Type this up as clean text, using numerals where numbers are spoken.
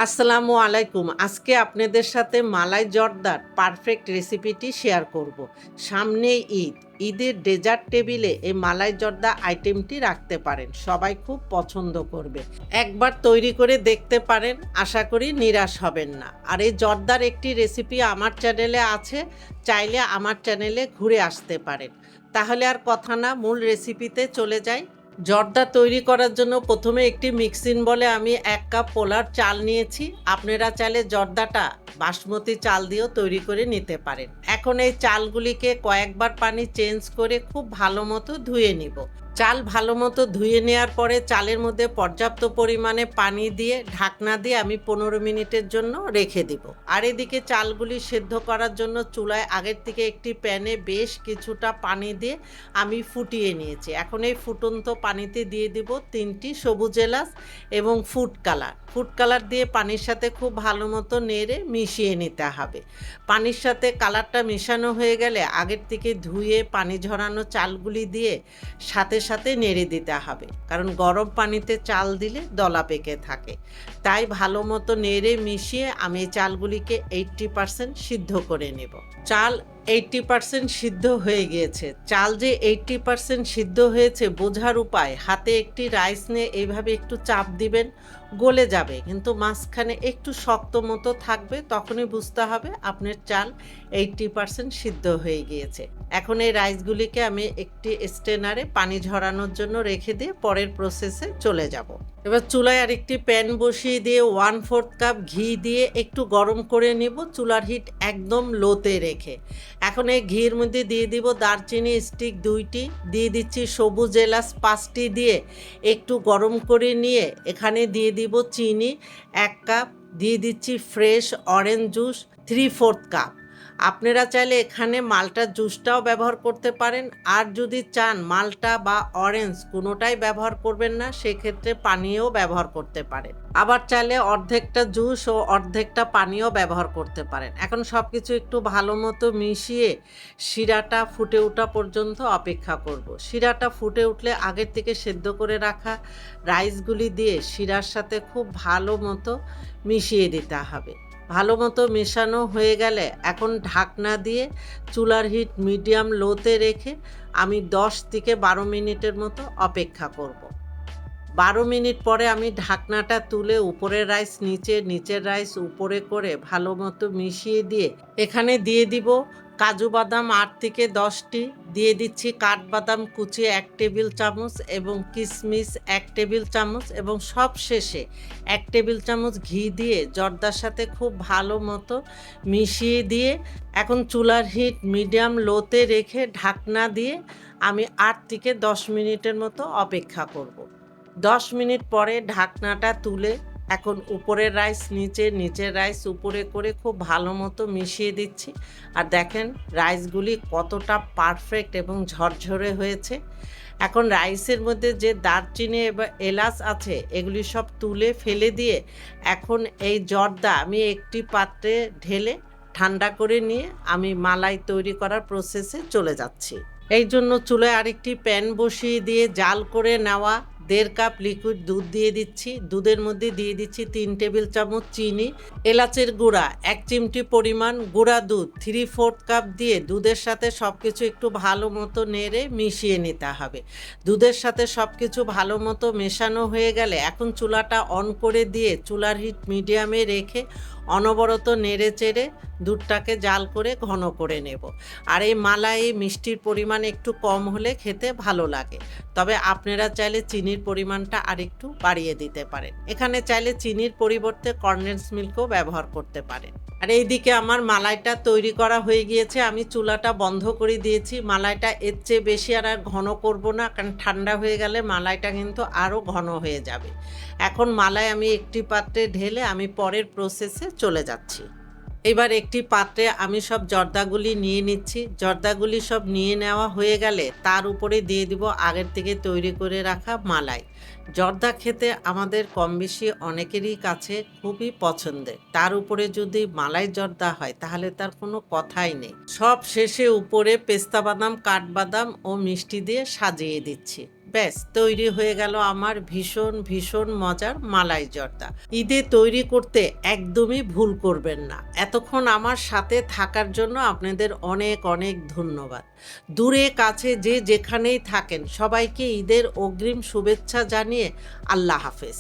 আসসালামু আলাইকুম। আজকে আপনাদের সাথে মালাই জর্দার পারফেক্ট রেসিপিটি শেয়ার করব। সামনেই ঈদ। ঈদের ডেজার্ট টেবিলে এই মালাই জর্দা আইটেমটি রাখতে পারেন। সবাই খুব পছন্দ করবে। একবার তৈরি করে দেখতে পারেন, আশা করি নিরাশ হবেন না। আর এই জর্দার একটি রেসিপি আমার চ্যানেলে আছে, চাইলে আমার চ্যানেলে ঘুরে আসতে পারেন। তাহলে আর কথা না, মূল রেসিপিতে চলে যাই। জর্দা তৈরি করার জন্য প্রথমে একটি মিক্সিং বলে আমি 1 কাপ পোলার চাল নিয়েছি। আপনারা চাইলে জর্দাটা বাসমতি চাল দিয়েও তৈরি করে নিতে পারেন। এখন এই চালগুলিকে কয়েকবার পানি চেঞ্জ করে খুব ভালো মতো ধুয়ে নিব। চাল ভালো মতো ধুয়ে নেওয়ার পরে চালের মধ্যে পর্যাপ্ত পরিমাণে পানি দিয়ে ঢাকনা দিয়ে আমি 15 মিনিটের জন্য রেখে দিব। আর এদিকে চালগুলি সেদ্ধ করার জন্য চুলায় আগের থেকে একটি প্যানে বেশ কিছুটা পানি দিয়ে আমি ফুটিয়ে নিয়েছি। এখন এই ফুটন্ত পানিতে দিয়ে দিব 3টি সবুজ এলাচ এবং ফুড কালার দিয়ে পানির সাথে খুব ভালো মতো নেড়ে মিশিয়ে নিতে হবে। পানির সাথে কালারটা মেশানো হয়ে গেলে আগের থেকে ধুয়ে পানি ঝরানো চালগুলি দিয়ে সাথে সাথে নেড়ে দিতে হবে, কারণ গরম পানিতে চাল দিলে দলা পেকে থাকে। তাই ভালো মতো নেড়ে মিশিয়ে আমি এই চালগুলিকে 80% সিদ্ধ করে নেব। চাল 80% সিদ্ধ হয়ে গিয়েছে। চাল যে 80% সিদ্ধ হয়েছে বোঝার উপায়, হাতে একটি রাইস নিয়ে এইভাবে একটু চাপ দিবেন, গলে যাবে, কিন্তু মাঝখানে একটু শক্ত মতো থাকবে, তখনই বুঝতে হবে আপনার চাল 80% সিদ্ধ হয়ে গিয়েছে। এখন এই রাইসগুলিকে আমি একটি স্ট্রেনারে পানি ঝরানোর জন্য রেখে দিয়ে পরের প্রসেসে চলে যাব। এবার চুলায় আরেকটি প্যান বসিয়ে দিয়ে 1/4 কাপ ঘি দিয়ে একটু গরম করে নিব, চুলার হিট একদম লোতে রেখে। এখন এই ঘির মধ্যে দিয়ে দিব দারচিনি স্টিক 2টি, দিয়ে দিচ্ছি সবুজ এলাচ 5টি দিয়ে একটু গরম করে নিয়ে এখানে দিয়ে দিব চিনি 1 কাপ, দিয়ে দিচ্ছি ফ্রেশ অরেঞ্জ জুস 3/4 কাপ। আপনারা চাইলে এখানে মাল্টার জুসটাও ব্যবহার করতে পারেন, আর যদি চান মাল্টা বা অরেঞ্জ কোনোটাই ব্যবহার করবেন না, সেক্ষেত্রে পানীয় ব্যবহার করতে পারেন। আবার চাইলে অর্ধেকটা জুস ও অর্ধেকটা পানীয় ব্যবহার করতে পারেন। এখন সব কিছু একটু ভালো মতো মিশিয়ে শিরাটা ফুটে ওঠা পর্যন্ত অপেক্ষা করব। শিরাটা ফুটে উঠলে আগের থেকে সেদ্ধ করে রাখা রাইসগুলি দিয়ে শিরার সাথে খুব ভালো মতো মিশিয়ে দিতে হবে। ভালো মতো মেশানো হয়ে গেলে এখন ঢাকনা দিয়ে চুলার হিট মিডিয়াম লোতে রেখে আমি 10 থেকে 12 মিনিটের মতো অপেক্ষা করব। 12 মিনিট পরে আমি ঢাকনাটা তুলে উপরের রাইস নিচে, নিচের রাইস উপরে করে ভালো মতো মিশিয়ে দিয়ে এখানে দিয়ে দিব কাজু বাদাম 8 থেকে 10টি, দিয়ে দিচ্ছি কাঠবাদাম কুচি 1 টেবিল চামচ এবং কিশমিশ 1 টেবিল চামচ, এবং সব শেষে 1 টেবিল চামচ ঘি দিয়ে জর্দার সাথে খুব ভালো মতো মিশিয়ে দিয়ে এখন চুলার হিট মিডিয়াম লোতে রেখে ঢাকনা দিয়ে আমি 8 থেকে 10 মিনিটের মতো অপেক্ষা করব। 10 মিনিট পরে ঢাকনাটা তুলে এখন উপরের রাইস নিচে, নিচের রাইস উপরে করে খুব ভালো মতো মিশিয়ে দিচ্ছি। আর দেখেন রাইসগুলি কতটা পারফেক্ট এবং ঝরঝরে হয়েছে। এখন রাইসের মধ্যে যে দারচিনি এবং এলাচ আছে এগুলি সব তুলে ফেলে দিয়ে এখন এই জর্দা আমি একটি পাত্রে ঢেলে ঠান্ডা করে নিয়ে আমি মালাই তৈরি করার প্রসেসে চলে যাচ্ছি। এই জন্য চুলায় আরেকটি প্যান বসিয়ে দিয়ে জাল করে নেওয়া 1.5 কাপ লিকুইড দুধ দিয়ে দিচ্ছি। দুধের মধ্যে দিয়ে দিচ্ছি 3 টেবিল চামচ চিনি, এলাচের গুঁড়া 1 চিমটি পরিমাণ, গুঁড়া দুধ 3/4 কাপ দিয়ে দুধের সাথে সব কিছু একটু ভালো মতো নেড়ে মিশিয়ে নিতে হবে। দুধের সাথে সব কিছু ভালো মতো মেশানো হয়ে গেলে এখন চুলাটা অন করে দিয়ে চুলার হিট মিডিয়ামে রেখে অনবরত নেড়ে চেড়ে দুধটাকে জাল করে ঘন করে নেব। আর এই মালাই মিষ্টির পরিমাণ একটু কম হলে খেতে ভালো লাগে, তবে আপনারা চাইলে চিনির পরিমাণটা আরেকটু বাড়িয়ে দিতে পারেন। এখানে চাইলে চিনির পরিবর্তে কনডেন্স মিল্কও ব্যবহার করতে পারেন। আর এইদিকে আমার মালাইটা তৈরি করা হয়ে গিয়েছে, আমি চুলাটা বন্ধ করে দিয়েছি। মালাইটা এর চেয়ে বেশি আর ঘন করব না, কারণ ঠান্ডা হয়ে গেলে মালাইটা কিন্তু আরও ঘন হয়ে যাবে। এখন মালাই আমি একটি পাত্রে ঢেলে আমি পরের প্রসেসে চলে যাচ্ছি। এবার একটি পাত্রে আমি সব জর্দাগুলি নিয়ে নিচ্ছি। জর্দাগুলি সব নিয়ে নেওয়া হয়ে গেলে তার উপরে দিয়ে দিব আগের থেকে তৈরি করে রাখা মালাই। জর্দা খেতে আমাদের কম বেশি অনেকেরই কাছে খুবই পছন্দের, তার উপরে যদি মালাই জর্দা হয় তাহলে তার কোনো কথাই নেই। সব শেষে উপরে পেস্তা বাদাম, কাঠবাদাম ও মিষ্টি দিয়ে সাজিয়ে দিচ্ছি। ব্যাস তৈরি হয়ে গেল আমার ভীষণ ভীষণ মজার মালাই জর্দা। ঈদে তৈরি করতে একদমই ভুল করবেন না। এতক্ষণ আমার সাথে থাকার জন্য আপনাদের অনেক অনেক ধন্যবাদ। দূরে কাছে যে যেখানেই থাকেন সবাইকে ঈদের অগ্রিম শুভেচ্ছা জানিয়ে আল্লাহ হাফেজ।